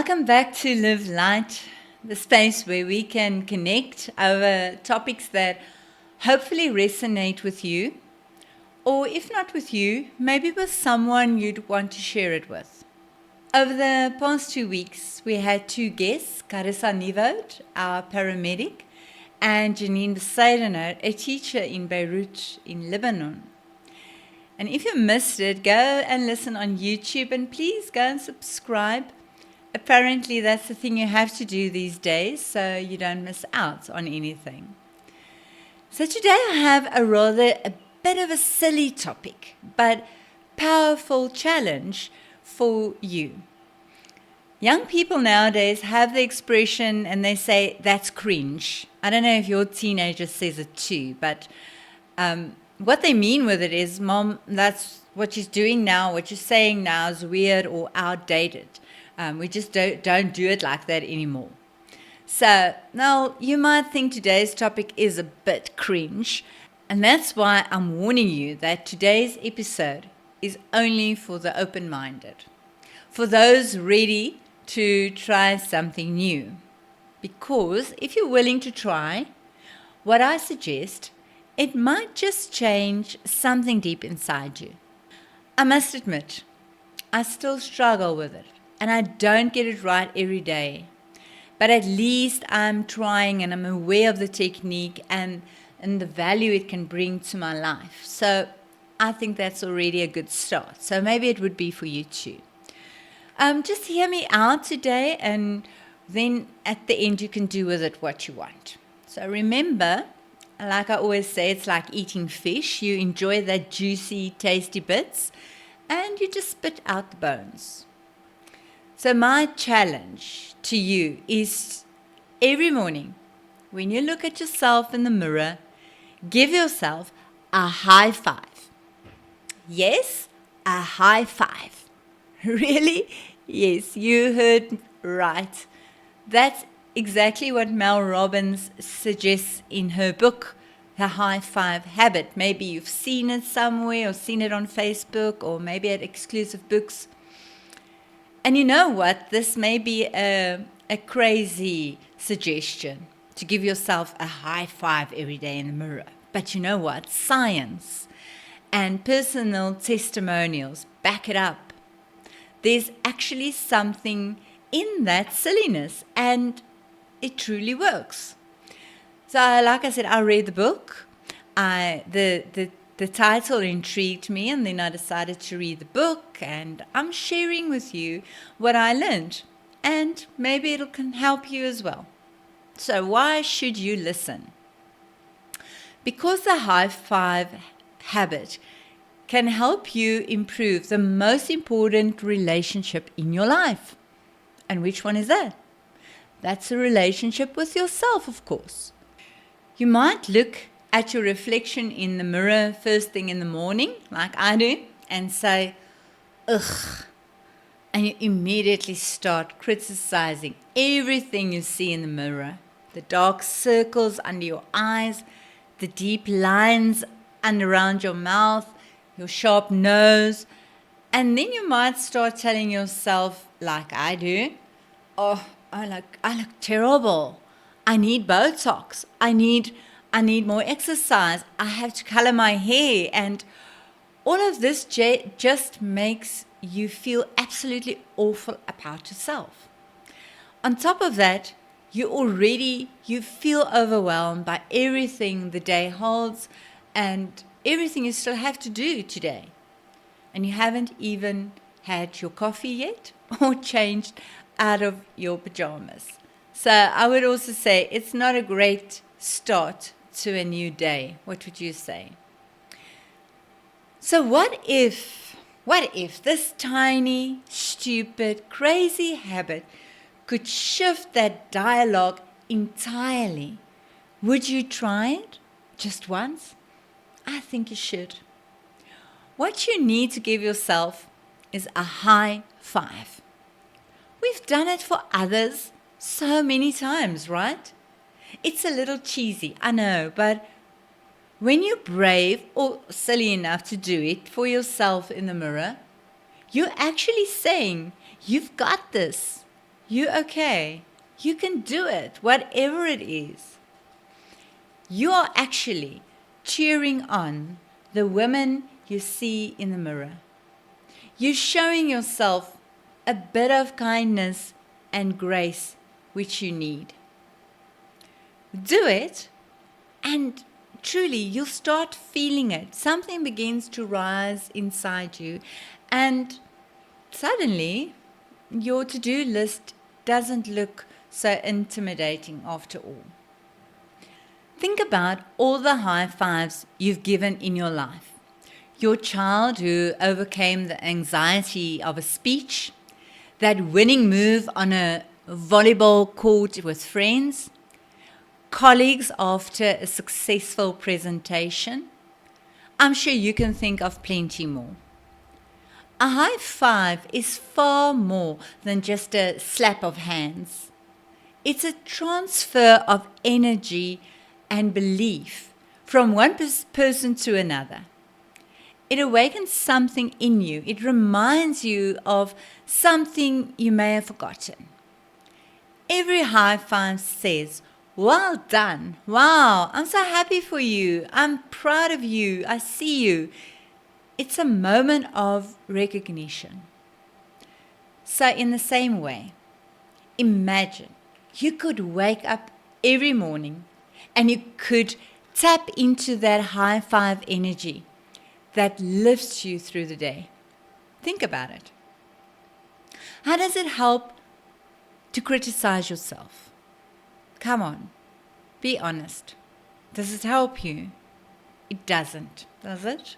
Welcome back to Live Light, the space where we can connect over topics that hopefully resonate with you, or if not with you, maybe with someone you'd want to share it with. Over the past 2 weeks, we had two guests, Carissa Nieuwoud, our paramedic, and Janine Besaidener, a teacher in Beirut in Lebanon. And if you missed it, go and listen on YouTube, and please go and subscribe. Apparently, that's the thing you have to do these days, so you don't miss out on anything. So today I have a bit of a silly topic, but powerful challenge for you. Young people nowadays have the expression and they say, that's cringe. I don't know if your teenager says it too, but what they mean with it is, Mom, that's what she's doing now, what you're saying now is weird or outdated. We just don't do it like that anymore. So now you might think today's topic is a bit cringe, and that's why I'm warning you that today's episode is only for the open-minded, for those ready to try something new. Because if you're willing to try, what I suggest, it might just change something deep inside you. I must admit, I still struggle with it. And I don't get it right every day. But at least I'm trying and I'm aware of the technique and the value it can bring to my life. So I think that's already a good start. So maybe it would be for you too. Just hear me out today, and then at the end you can do with it what you want. So remember, like I always say, it's like eating fish. You enjoy that juicy, tasty bits and you just spit out the bones. So my challenge to you is every morning when you look at yourself in the mirror, give yourself a high five. Yes, a high five. Really? Yes, you heard right. That's exactly what Mel Robbins suggests in her book, The High Five Habit. Maybe you've seen it somewhere or seen it on Facebook or maybe at exclusive books. And you know what? This may be a crazy suggestion to give yourself a high five every day in the mirror. But you know what? Science and personal testimonials back it up. There's actually something in that silliness, and it truly works. So like I said, I read the book. The title intrigued me, and then I decided to read the book, and I'm sharing with you what I learned, and maybe it can help you as well. So why should you listen? Because the high five habit can help you improve the most important relationship in your life. And which one is that? That's a relationship with yourself, of course. You might look at your reflection in the mirror first thing in the morning, like I do, and say, ugh. And you immediately start criticizing everything you see in the mirror. The dark circles under your eyes, the deep lines around your mouth, your sharp nose. And then you might start telling yourself, like I do, oh, I look terrible. I need Botox. I need more exercise. I have to color my hair. And all of this just makes you feel absolutely awful about yourself. On top of that, you feel overwhelmed by everything the day holds and everything you still have to do today. And you haven't even had your coffee yet or changed out of your pajamas. So I would also say it's not a great start to a new day. What would you say? So what if this tiny, stupid, crazy habit could shift that dialogue entirely? Would you try it just once? I think you should. What you need to give yourself is a high five. We've done it for others so many times, right? It's a little cheesy, I know, but when you're brave or silly enough to do it for yourself in the mirror, you're actually saying, you've got this. You're okay. You can do it, whatever it is. You are actually cheering on the women you see in the mirror. You're showing yourself a bit of kindness and grace which you need. Do it, and truly you'll start feeling it. Something begins to rise inside you, and suddenly your to-do list doesn't look so intimidating after all. Think about all the high fives you've given in your life. Your child who overcame the anxiety of a speech, that winning move on a volleyball court with friends, colleagues after a successful presentation. I'm sure you can think of plenty more. A high five is far more than just a slap of hands. It's a transfer of energy and belief from one person to another. It awakens something in you. It reminds you of something you may have forgotten. Every high five says, "Well done. Wow, I'm so happy for you. I'm proud of you. I see you." It's a moment of recognition. So in the same way, imagine you could wake up every morning and you could tap into that high five energy that lifts you through the day. Think about it. How does it help to criticize yourself? Come on, be honest. Does it help you? It doesn't, does it?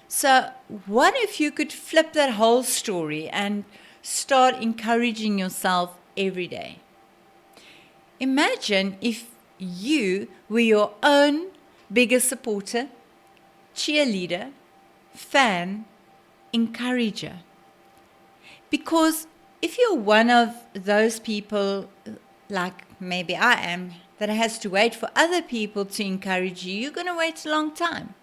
So what if you could flip that whole story and start encouraging yourself every day? Imagine if you were your own biggest supporter, cheerleader, fan, encourager. Because if you're one of those people, like maybe I am, that has to wait for other people to encourage you, you're going to wait a long time.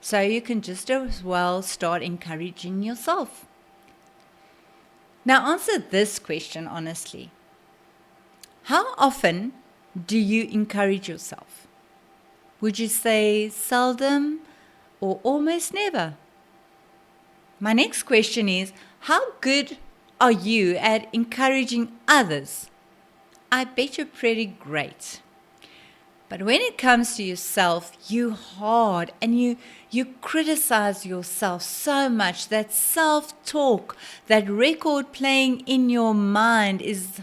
So you can just as well start encouraging yourself. Now answer this question honestly. How often do you encourage yourself? Would you say seldom or almost never? My next question is, how good are you at encouraging others? I bet you're pretty great. But when it comes to yourself, you hard and you criticize yourself so much. That self-talk, that record playing in your mind is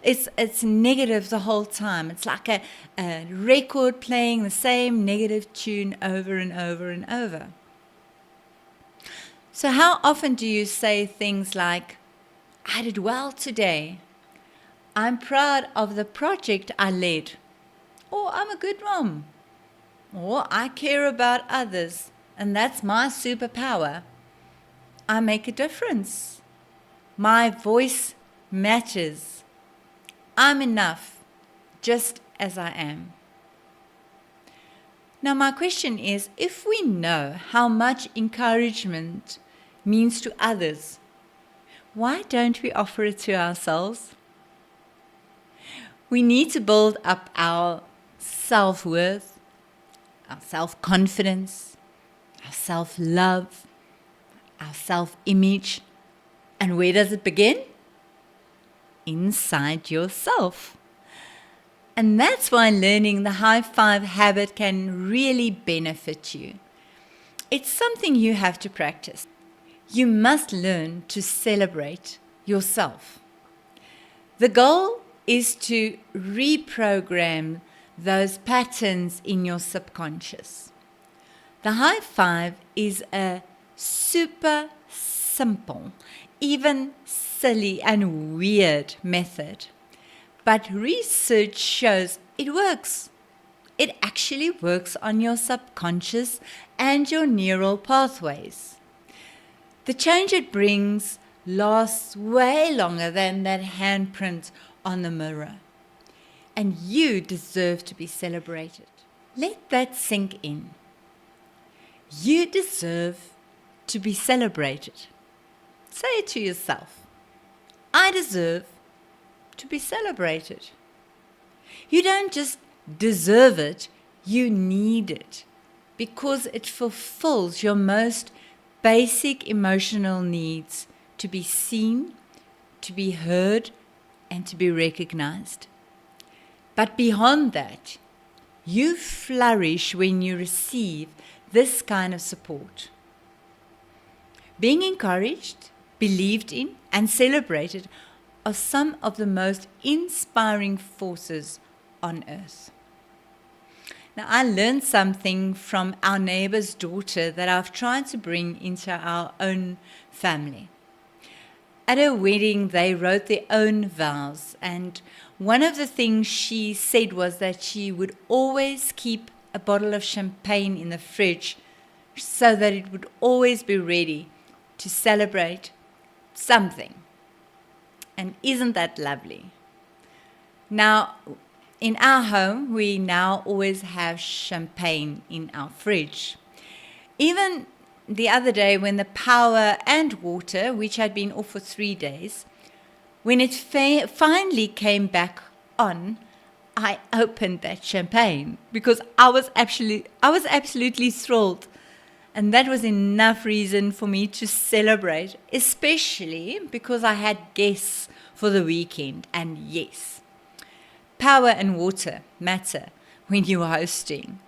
it's negative the whole time. It's like a record playing the same negative tune over and over and over. So how often do you say things like, "I did well today. I'm proud of the project I led." Or, "I'm a good mom." Or, "I care about others, and that's my superpower. I make a difference. My voice matters. I'm enough, just as I am." Now, my question is, if we know how much encouragement means to others, why don't we offer it to ourselves? We need to build up our self-worth, our self-confidence, our self-love, our self-image. And where does it begin? Inside yourself. And that's why learning the high five habit can really benefit you. It's something you have to practice. You must learn to celebrate yourself. The goal is to reprogram those patterns in your subconscious. The high five is a super simple, even silly and weird method. But research shows it works. It actually works on your subconscious and your neural pathways. The change it brings lasts way longer than that handprint on the mirror. And you deserve to be celebrated. Let that sink in. You deserve to be celebrated. Say it to yourself. I deserve to be celebrated. You don't just deserve it, you need it because it fulfills your most basic emotional needs to be seen, to be heard, and to be recognized. But beyond that, you flourish when you receive this kind of support. Being encouraged, believed in, and celebrated are some of the most inspiring forces on earth. Now, I learned something from our neighbor's daughter that I've tried to bring into our own family. At her wedding, they wrote their own vows, and one of the things she said was that she would always keep a bottle of champagne in the fridge so that it would always be ready to celebrate something. And isn't that lovely? Now, in our home, we now always have champagne in our fridge. Even the other day when the power and water, which had been off for 3 days, when it finally came back on, I opened that champagne because I was absolutely thrilled. And that was enough reason for me to celebrate, especially because I had guests for the weekend. And yes, power and water matter when you are hosting.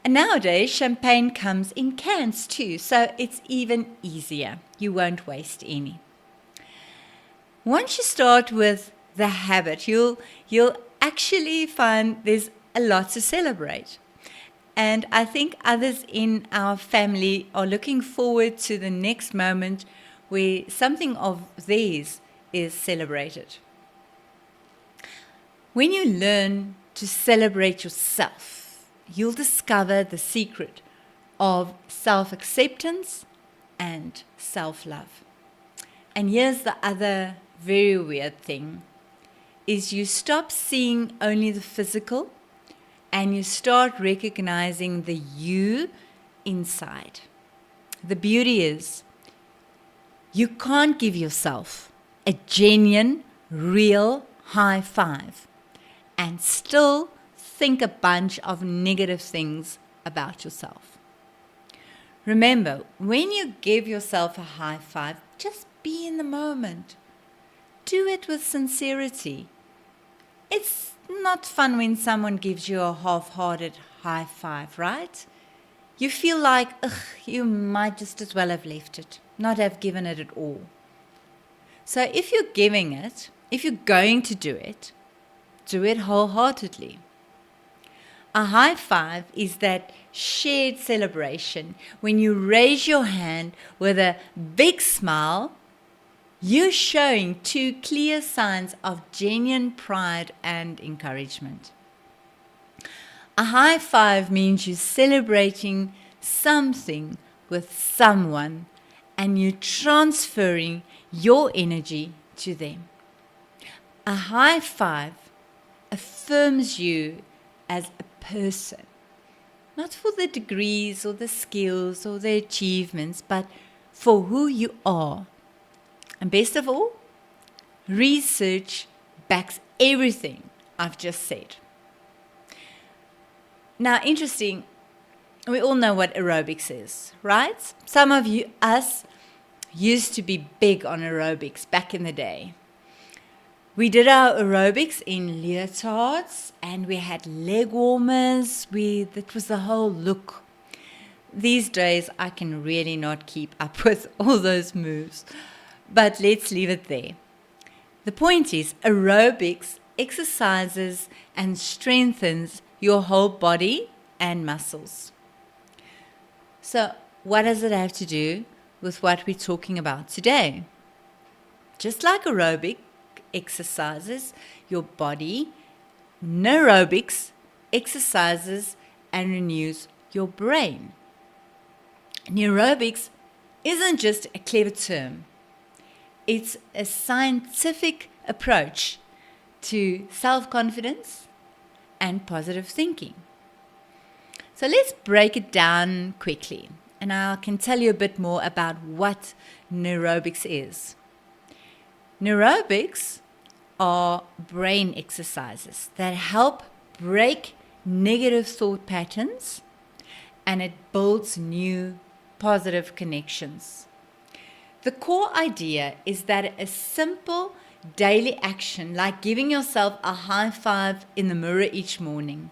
And nowadays, champagne comes in cans too, so it's even easier. You won't waste any. Once you start with the habit, you'll actually find there's a lot to celebrate. And I think others in our family are looking forward to the next moment where something of theirs is celebrated. When you learn to celebrate yourself, you'll discover the secret of self-acceptance and self-love. And here's the other very weird thing, is you stop seeing only the physical and you start recognizing the you inside. The beauty is, you can't give yourself a genuine, real high five and still think a bunch of negative things about yourself. Remember, when you give yourself a high five, just be in the moment. Do it with sincerity. It's not fun when someone gives you a half-hearted high five, right? You feel like, you might just as well have left it, not have given it at all. So if you're giving it, if you're going to do it wholeheartedly. A high five is that shared celebration when you raise your hand with a big smile. You're showing 2 clear signs of genuine pride and encouragement. A high five means you're celebrating something with someone and you're transferring your energy to them. A high five affirms you as a person, not for the degrees or the skills or the achievements, but for who you are. And best of all, research backs everything I've just said. Now, interesting, we all know what aerobics is, right? Some of us used to be big on aerobics back in the day. We did our aerobics in leotards and we had leg warmers. That was the whole look. These days, I can really not keep up with all those moves. But let's leave it there. The point is, aerobics exercises and strengthens your whole body and muscles. So what does it have to do with what we're talking about today? Just like aerobic exercises your body, neurobics exercises and renews your brain. Neurobics isn't just a clever term. It's a scientific approach to self-confidence and positive thinking. So let's break it down quickly, and I can tell you a bit more about what neurobics is. Neurobics are brain exercises that help break negative thought patterns, and it builds new positive connections. The core idea is that a simple daily action, like giving yourself a high five in the mirror each morning,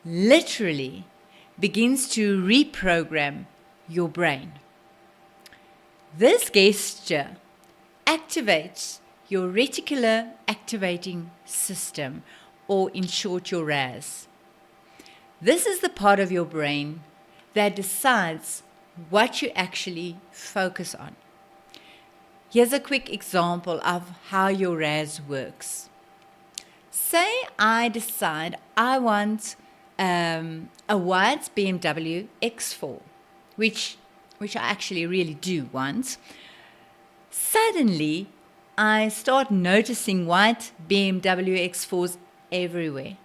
literally begins to reprogram your brain. This gesture activates your reticular activating system, or in short, your RAS. This is the part of your brain that decides what you actually focus on. Here's a quick example of how your RAS works. Say I decide I want a white BMW X4, which I actually really do want. Suddenly, I start noticing white BMW X4s everywhere.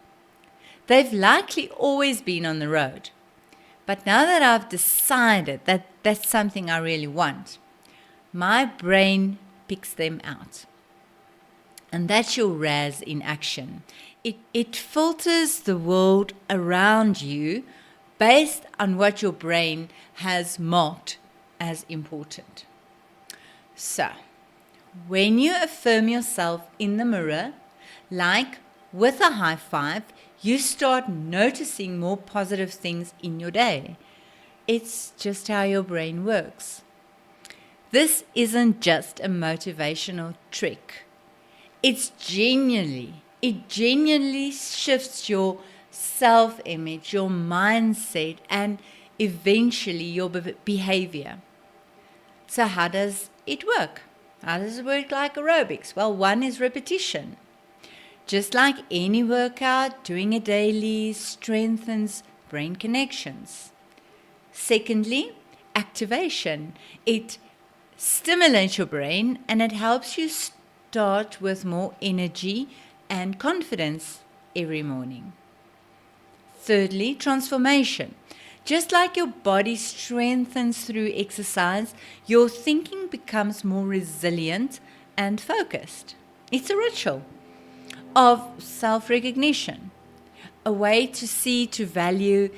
They've likely always been on the road. But now that I've decided that that's something I really want, my brain picks them out. And that's your RAS in action. It filters the world around you based on what your brain has marked as important. So, when you affirm yourself in the mirror, like with a high five, you start noticing more positive things in your day. It's just how your brain works. This isn't just a motivational trick. It genuinely shifts your self-image, your mindset, and eventually your behavior. So how does it work? How does it work like aerobics? Well, one is repetition. Just like any workout, doing it daily strengthens brain connections. Secondly, activation. It stimulates your brain and it helps you start with more energy and confidence every morning. Thirdly, transformation. Just like your body strengthens through exercise, your thinking becomes more resilient and focused. It's a ritual of self-recognition, a way to see, to value,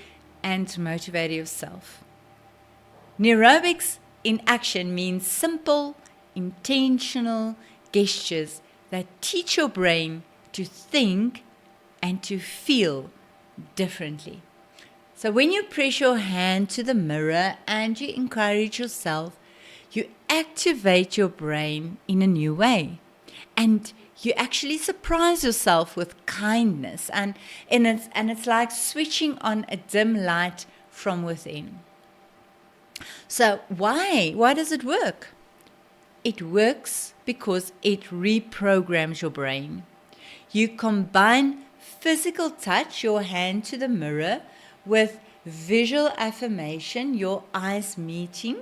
and to motivate yourself. Neurobics in action means simple, intentional gestures that teach your brain to think and to feel differently. So when you press your hand to the mirror and you encourage yourself, you activate your brain in a new way. And you actually surprise yourself with kindness. And it's like switching on a dim light from within. So why? Why does it work? It works because it reprograms your brain. You combine physical touch, your hand to the mirror, with visual affirmation, your eyes meeting,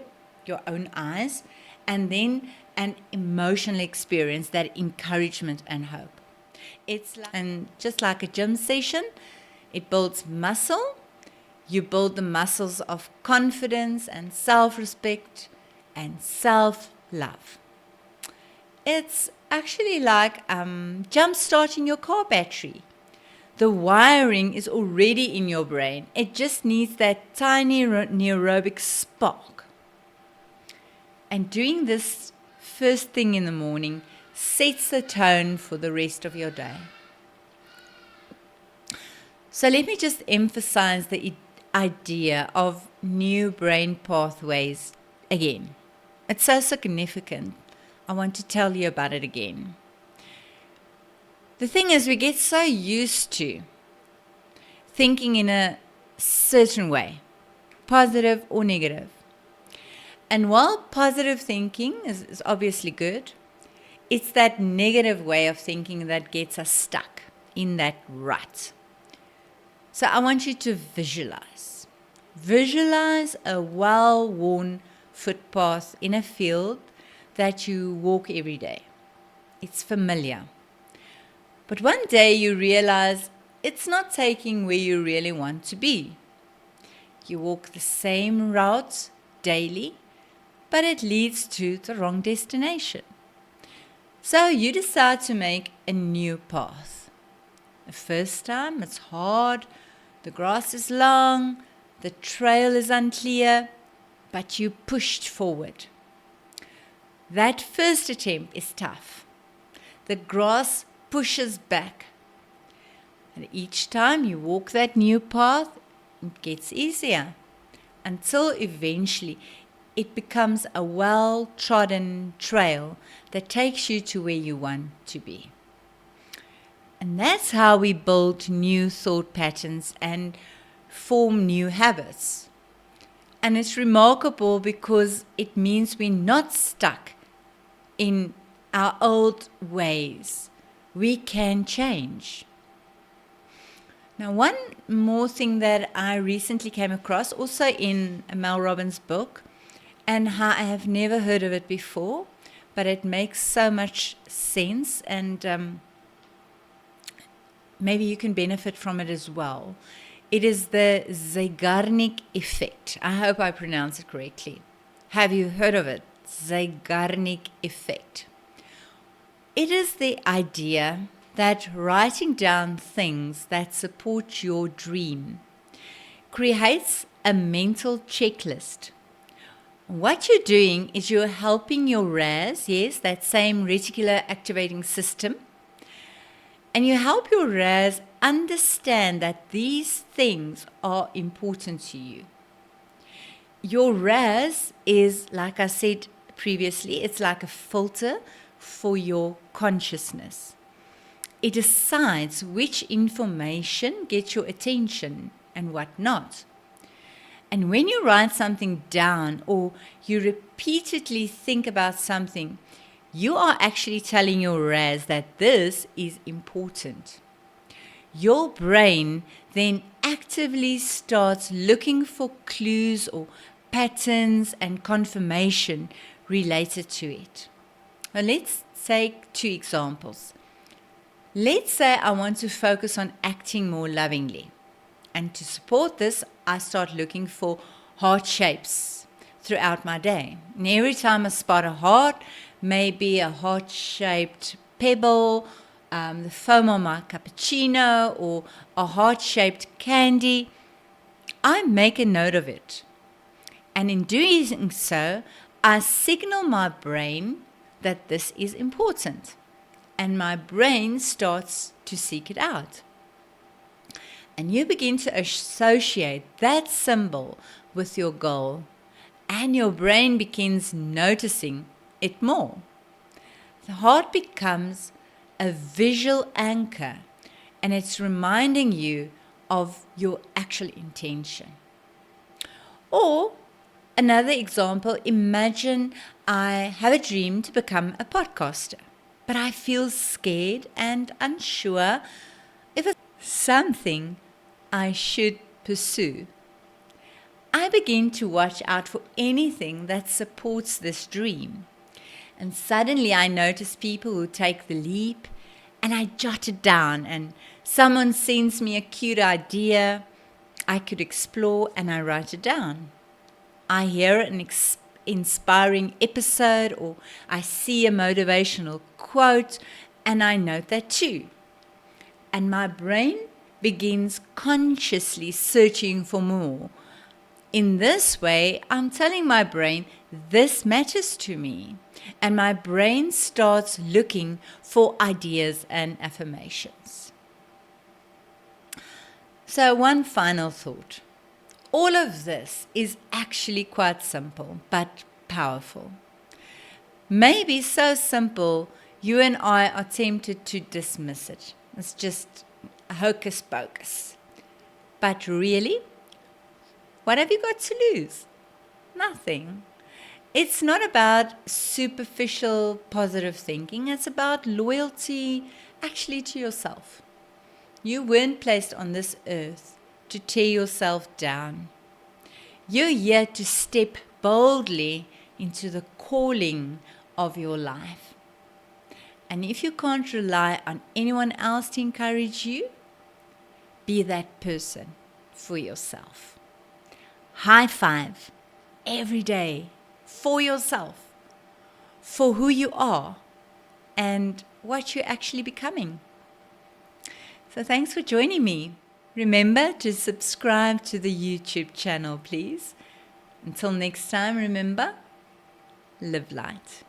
your own eyes, and then an emotional experience, that encouragement and hope. And just like a gym session, it builds muscle. You build the muscles of confidence and self-respect and self-love. It's actually like jump-starting your car battery. The wiring is already in your brain. It just needs that tiny neurobic spark. And doing this first thing in the morning sets the tone for the rest of your day. So let me just emphasize the idea of new brain pathways again. It's so significant. I want to tell you about it again. The thing is, we get so used to thinking in a certain way, positive or negative. And while positive thinking is obviously good, it's that negative way of thinking that gets us stuck in that rut. So I want you to visualize. Visualize a well-worn footpath in a field that you walk every day. It's familiar. But one day you realize it's not taking where you really want to be. You walk the same route daily, but it leads to the wrong destination. So you decide to make a new path. The first time it's hard, the grass is long, the trail is unclear, but you pushed forward. That first attempt is tough. The grass pushes back. And each time you walk that new path, it gets easier until eventually it becomes a well-trodden trail that takes you to where you want to be. And that's how we build new thought patterns and form new habits. And it's remarkable because it means we're not stuck in our old ways. We can change. Now, one more thing that I recently came across, also in Mel Robbins' book, and how I have never heard of it before, but it makes so much sense, and maybe you can benefit from it as well. It is the Zeigarnik effect. I hope I pronounce it correctly. Have you heard of it? Zeigarnik effect. It is the idea that writing down things that support your dream creates a mental checklist. What you're doing is you're helping your RAS, yes, that same reticular activating system, and you help your RAS understand that these things are important to you. Your RAS is, like I said previously, it's like a filter for your consciousness. It decides which information gets your attention and what not. And when you write something down or you repeatedly think about something, you are actually telling your RAS that this is important. Your brain then actively starts looking for clues or patterns and confirmation related to it. Now let's take 2 examples. Let's say I want to focus on acting more lovingly. And to support this, I start looking for heart shapes throughout my day. And every time I spot a heart, maybe a heart-shaped pebble, the foam on my cappuccino, or a heart-shaped candy, I make a note of it. And in doing so, I signal my brain that this is important. And my brain starts to seek it out. And you begin to associate that symbol with your goal, and your brain begins noticing it more. The heart becomes a visual anchor, and it's reminding you of your actual intention. Or another example, imagine I have a dream to become a podcaster, but I feel scared and unsure if it's something I should pursue. I begin to watch out for anything that supports this dream. And suddenly I notice people who take the leap, and I jot it down, and someone sends me a cute idea I could explore, and I write it down. I hear an inspiring episode, or I see a motivational quote, and I note that too. And my brain begins consciously searching for more. In this way, I'm telling my brain, this matters to me. And my brain starts looking for ideas and affirmations. So one final thought. All of this is actually quite simple, but powerful. Maybe so simple, you and I are tempted to dismiss it. It's just hocus pocus. But really, what have you got to lose? Nothing. It's not about superficial positive thinking. It's about loyalty actually to yourself. You weren't placed on this earth to tear yourself down. You're here to step boldly into the calling of your life. And if you can't rely on anyone else to encourage you, be that person for yourself. High five every day for yourself, for who you are, and what you're actually becoming. So thanks for joining me. Remember to subscribe to the YouTube channel, please. Until next time, remember, live light.